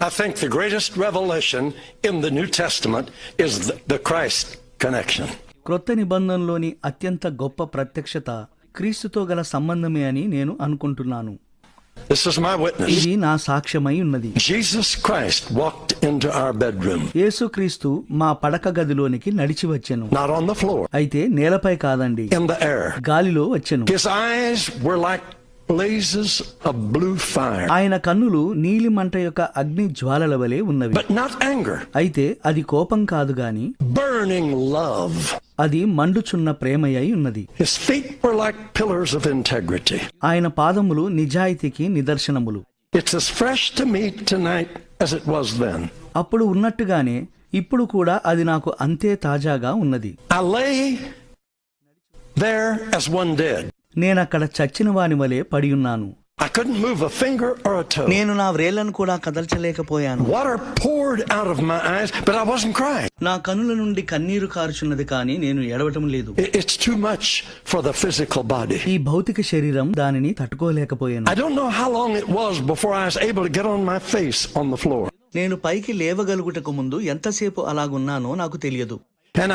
I think the greatest revelation in the New Testament is the Christ connection. క్రొత్త నిబంధనలోని అత్యంత గొప్ప ప్రత్యక్షత క్రీస్తుతో గల సంబంధమే అని నేను అనుకుంటున్నాను. This is my witness. ఇది నా సాక్ష్యమై ఉన్నది. Jesus Christ walked into our bedroom. యేసుక్రీస్తు మా పడక గదిలోనికి నడిచి వచ్చెను. Not on the floor. అయితే నేలపై కాదండి, In the air. గాలిలో వచ్చెను. His eyes were like blazes of blue fire. ఆయన కన్నులు నీలి మంట యొక్క అగ్ని జ్వాలల వలె ఉన్నవి. But not anger. అయితే అది కోపం కాదు గాని Burning love. అది మండుచున్న ప్రేమయై ఉన్నది. His feet were like pillars of integrity. ఆయన పాదములు నిజాయితీకి నిదర్శనములు. It's as fresh to me tonight as it was then. అప్పుడు ఉన్నట్టుగానే ఇప్పుడు కూడా అది నాకు అంతే తాజాగా ఉన్నది. I lay there as one dead. నేనక్కడ చచ్చిన వాని వలె పడి ఉన్నాను. I couldn't move a finger or a toe. నేను నా వ్రేళ్లను కూడా కదల్చలేకపోయాను. Water poured out of my eyes, but I wasn't crying. నా కనుల నుండి కన్నీరు కారుచున్నది కానీ నేను ఏడవటం లేదు. It's too much for the physical body. ఈ భౌతిక శరీరం దానిని తట్టుకోలేకపోయాను. I don't know how long it was before I was able to get on my face on the floor. నేను పైకి లేవగలుగుటకు ముందు ఎంతసేపు అలాగున్నానో నాకు తెలియదు. And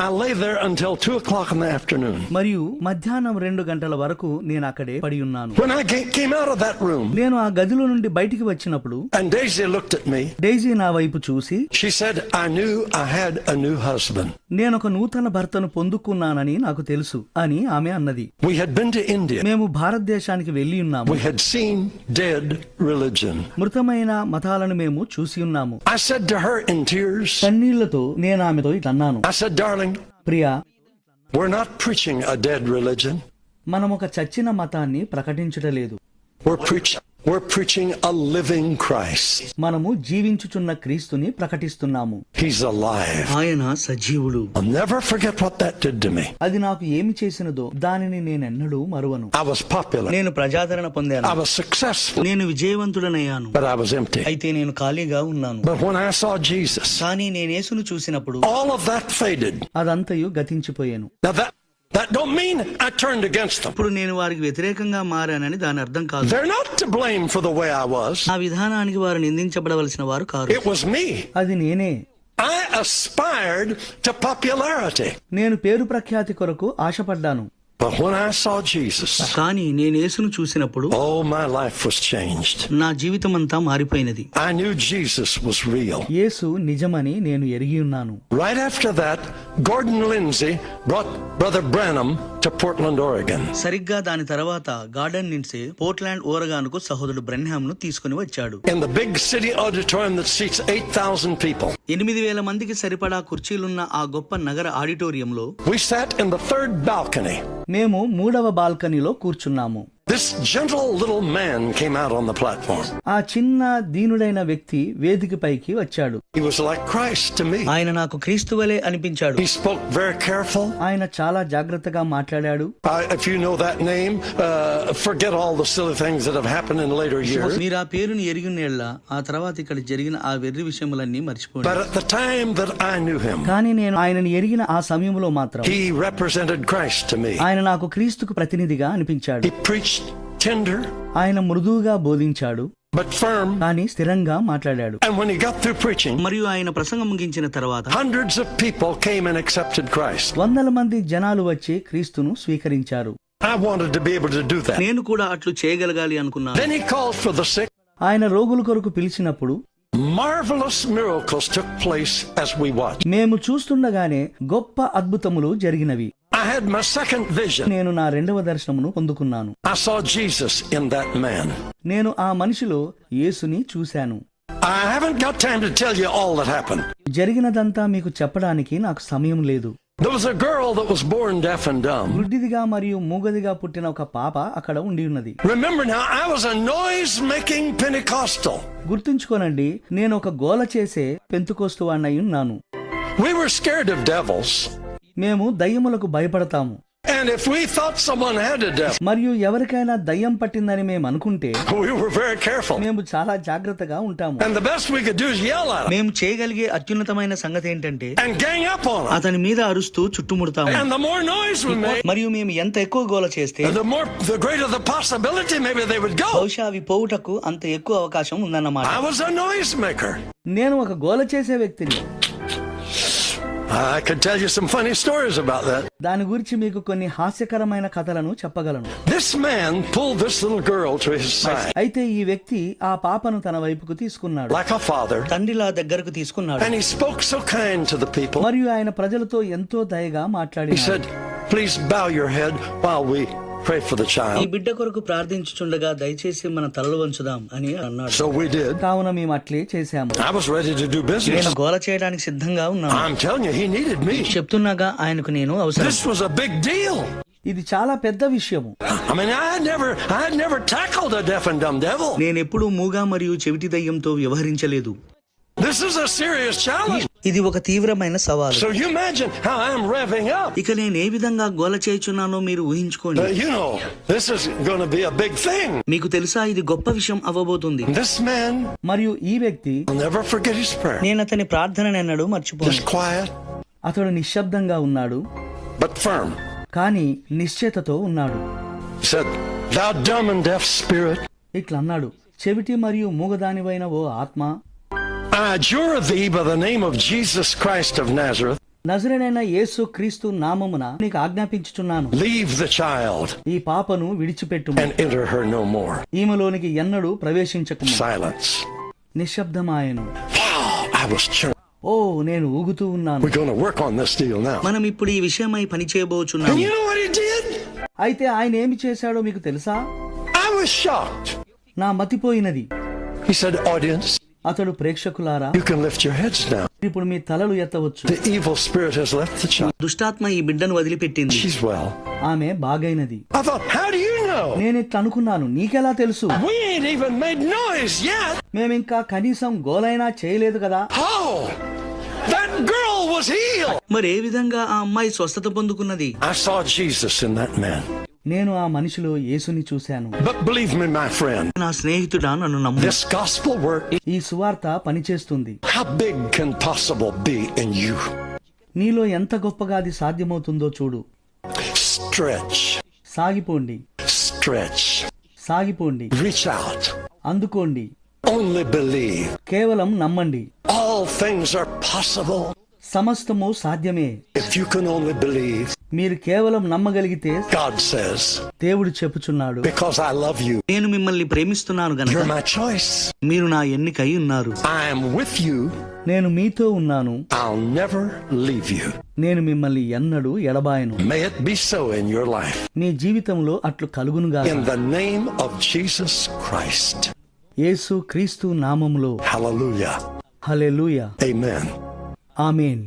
I lay there until 2:00 in the afternoon. మరియు మధ్యాహ్నం 2 గంటల వరకు నేను అక్కడే పడి ఉన్నాను. When I came out of that room, నేను ఆ గదిలో నుండి బయటికి వచ్చినప్పుడు and Daisy looked at me, Daisy నా వైపు చూసి, she said, I knew I had a new husband. నేనొక నూతన భర్తను పొందుకున్నానని నాకు తెలుసు అని ఆమె అన్నది. We had been to India. మేము భారతదేశానికి వెళ్లి ఉన్నాము. We had seen dead religion. మృతమైన మతాలను మేము చూసి ఉన్నాము. I said to her in tears, కన్నీళ్లతో నేను ఆమెతో ఇట్లన్నాను, I said, darling, Priya, we're not preaching a dead religion. మనం ఒక చచ్చిన మతాన్ని ప్రకటించటలేదు. We're preaching a living Christ. మనము జీవించుచున్న క్రీస్తుని ప్రకటిస్తున్నాము. He's alive. ఆయన సజీవుడు. I'll never forget what that did to me. అది నాకు ఏమి చేసినదో దానిని నేనెన్నడూ మరువను. I was popular. నేను ప్రజాదరణ పొందాను. I was successful. నేను విజయవంతుడనయ్యాను. But I was empty. అయితే నేను ఖాళీగా ఉన్నాను. But when I saw Jesus, కానీ నేను యేసును చూసినప్పుడు all of that faded. అదంతయు గతించిపోయాను. Now that don't mean I turned against them. ఇప్పుడు నేను వారికి వ్యతిరేకంగా మారానని దాని అర్థం కాదు. They're not to blame for the way I was. ఆ విధానానికి వారు నిందించబడవలసిన వారు కారు. It was me. అది నేనే. I aspired to popularity. నేను పేరు ప్రఖ్యాతి కొరకు ఆశపడ్డాను. But when I saw Jesus, కానీ నేను యేసును చూసినప్పుడు oh, my life was changed. నా జీవితం అంతా మారిపోయినది. I knew Jesus was real. యేసు నిజమని నేను ఎరిగి ఉన్నాను. Right after that, Gordon Lindsay brought Brother Branham to Portland, Oregon. సరిగ్గా దాని తర్వాత గార్డెన్ నిన్సే పోర్ట్లాండ్ ఓరగాన్కు సహోదరుడు బ్రెన్హామ్ ను తీసుకుని వచ్చాడు. In the big city auditorium that seats 8,000 people. 8,000 మందికి సరిపడా కుర్చీలున్న ఆ గొప్ప నగర ఆడిటోరియంలో We sat in the third balcony. మేము 3వ బాల్కనీలో కూర్చున్నాము. This gentle little man came out on the platform. ఆ చిన్న దీనుడైన వ్యక్తి వేదికపైకి వచ్చాడు. He was like Christ to me. ఆయన నాకు క్రీస్తువలే అనిపించాడు. He spoke very careful. ఆయన చాలా జాగ్రత్తగా మాట్లాడాడు. If you know that name, forget all the silly things that have happened in later years. మీరు ఆ పేరుని ఎరిగినేళ్ల ఆ తర్వాత ఇక్కడ జరిగిన ఆ వెర్రి విషయములన్నీ మర్చిపోండి. But at the time that I knew him, కానీ నేను ఆయనని ఎరిగిన ఆ సమయంలో మాత్రం he represented Christ to me. ఆయన నాకు క్రీస్తుకు ప్రతినిధిగా అనిపించాడు. He preached tender, ఆయన మృదువుగా బోధించాడు, but firm. కానీ స్థిరంగా మాట్లాడాడు. And when he got through preaching, మరియు ఆయన ప్రసంగం ముగించిన తర్వాత hundreds of people came and accepted Christ. 100 మంది జనాలు వచ్చి క్రీస్తును స్వీకరించారు. I wanted to be able to do that. నేను కూడా అట్లు చేయగలగాలి అనుకున్నాను. Then he called for the sick. ఆయన రోగుల కొరకు పిలిచినప్పుడు Marvelous miracles took place as we watched. మేము చూస్తుండగానే గొప్ప అద్భుతములు జరిగినవి. I had my second vision. నేను నా 2వ దర్శనమును పొందుకున్నాను. I saw Jesus in that man. నేను ఆ మనిషిలో యేసుని చూశాను. I haven't got time to tell you all that happened. జరిగినదంతా మీకు చెప్పడానికి నాకు సమయం లేదు. There was a girl that was born deaf and dumb. గుడ్డిదిగా మరియు మూగదిగా పుట్టిన ఒక పాప అక్కడ ఉండి ఉన్నది. Remember now, I was a noise-making Pentecostal. గుర్తుంచుకోనండి, నేను ఒక గోల చేసే పెంతుకోస్తు వాడినై ఉన్నాను. We were scared of devils. మేము దయ్యములకు భయపడతాము. And if we thought someone had a devil, మరియు ఎవరికైనా దయ్యం పట్టిందని మేము అనుకుంటే we were very careful. మేము చాలా జాగ్రత్తగా ఉంటాము. And the best we could do is yell at him మేము చేయగలిగే అత్యున్నతమైన సంగతి ఏంటంటే and gang up on him. అతని మీద అరుస్తూ చుట్టుముడతాము. And the more noise we made, మరియు మేము ఎంత ఎక్కువ గోల చేస్తే the greater the possibility maybe they would go. బహుశా అవి పోవుటకు అంత ఎక్కువ అవకాశం ఉందన్నమాట. I was a noise maker. నేను ఒక గోల చేసే వ్యక్తిని. I could tell you some funny stories about that. దాని గురించి మీకు కొన్ని హాస్యకరమైన కథలను చెప్పగలను. This man pulled this little girl to his side అయితే ఈ వ్యక్తి ఆ పాపను తన వైపుకు తీసుకున్నాడు. like a father, తండ్రిలా దగ్గరకు తీసుకున్నాడు. and he spoke so kind to the people. మరియు ఆయన ప్రజలతో ఎంతో దయగా He మాట్లాడినాడు. said, "Please bow your head while we pray for the ఈ child." బిడ్డ కొరకు ప్రార్థించుచుండగా దయచేసి మన తలలు వంచుదాం అని అన్నాడు. So we did. కావున మేము అట్లే చేశాము. I was ready to do business. నేను గోల చేయడానికి సిద్ధంగా ఉన్నాను. I'm telling you, he needed me. చెప్తున్నాగా ఆయనకు నేను అవసరం. This was a big deal. ఇది చాలా పెద్ద విషయము. I mean, I had never tackled a deaf and dumb devil. నేనెప్పుడూ మూగా మరియు చెవిటి దయ్యంతో వ్యవహరించలేదు. This is a serious challenge. ఇది ఒక తీవ్రమైన సవాలు. So you imagine how I'm revving up. ఇక నేను ఏ విధంగా గోల చేయుచున్నానో మీరు ఊహించుకోండి. You know, this is going to be a big thing. మీకు తెలుసా ఇది గొప్ప విషయం అవ్వబోతుంది. This man మరియు ఈ వ్యక్తి will never forget his prayer. నేను అతని ప్రార్థనను ఎన్నడూ మర్చిపోను. Just quiet, అతడు నిశ్శబ్దంగా ఉన్నాడు but firm. కానీ నిశ్చయతతో ఉన్నాడు. He said, "Thou dumb and deaf spirit, ఇట్లా అన్నాడు, చెవిటి మరియు మూగదానివైన ఓ ఆత్మ, I adjure thee by the name of Jesus Christ of Nazareth, నజరేడైన యేసు క్రీస్తు నామమున నీకు ఆజ్ఞాపించుచున్నాను, leave the child ఈ పాపను విడిచిపెట్టుము, and enter her no more." ఈమెలోనికి ఎన్నడూ ప్రవేశించకుము. Silence. నిశ్శబ్దమాయెను. Wow, I was churning. ఓ నేను ఊగుతూ ఉన్నాను. We're going to work on this deal now. మనం ఇప్పుడు ఈ విషయమై పని And చేయబోచున్నాము. you know what he did? అయితే ఆయన ఏమి చేశాడో మీకు తెలుసా? I was shocked. నా మతిపోయినది. He said, "Audience, అతడు ప్రేక్షకులారా you can lift your heads now. ఇప్పుడు మీ తలలు ఎత్తవచ్చు. The evil spirit has left the child. దుష్టాత్మ ఈ బిడ్డను వదిలిపెట్టింది. She's well." ఆమె బాగైనది. I thought, how do you know? నేను ఇట్లా అనుకున్నాను, నీకెలా తెలుసు? We ain't even made noise yet. మేమింకా కనీసం గోలైనా చేయలేదు కదా. Oh, that girl was healed. మరి ఏ విధంగా ఆ అమ్మాయి స్వస్థత పొందుకున్నది? I saw Jesus in that man. నేను ఆ మనిషిలో యేసుని చూశాను. But believe me, my friend, నా స్నేహితుడా నన్ను నమ్ము. this gospel work, ఈ సువార్త పనిచేస్తుంది. how big can possible be in you? నీలో ఎంత గొప్పగా అది సాధ్యమవుతుందో చూడు. Stretch, సాగిపోండి, stretch, సాగిపోండి, reach out, అందుకోండి, only believe. కేవలం నమ్మండి. All things are possible సమస్తము సాధ్యమే. if you can only believe. మీరు కేవలం నమ్మగలిగితే, God says, దేవుడు చెప్పుచున్నాడు, because I love you, నేను మిమ్మల్ని ప్రేమిస్తున్నాను you're గనుక my choice. మీరు నా ఎన్నికై ఉన్నారు. I am with you. నేను మీతో ఉన్నాను. I'll never leave you. నేను మిమ్మల్ని ఎన్నడూ ఎడబాయను. May it be so in your life. మీ జీవితంలో అట్లు కలుగునుగా. In the name of Jesus Christ. యేసు క్రీస్తు నామములో. Hallelujah. హల్లెలూయా. Amen. ఆమేన్.